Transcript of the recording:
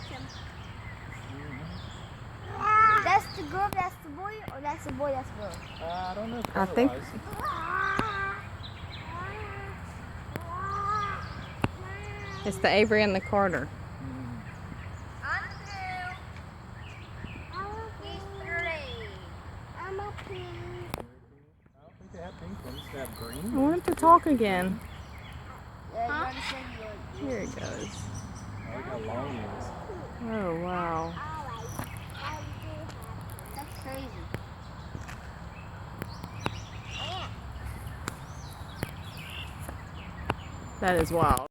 catch him. That's the girl, that's the boy, or that's the boy, that's the girl? I don't know. I think it's the Avery and the Carter. I want it to talk again. Here it goes. Oh, wow. That's crazy. That is wild.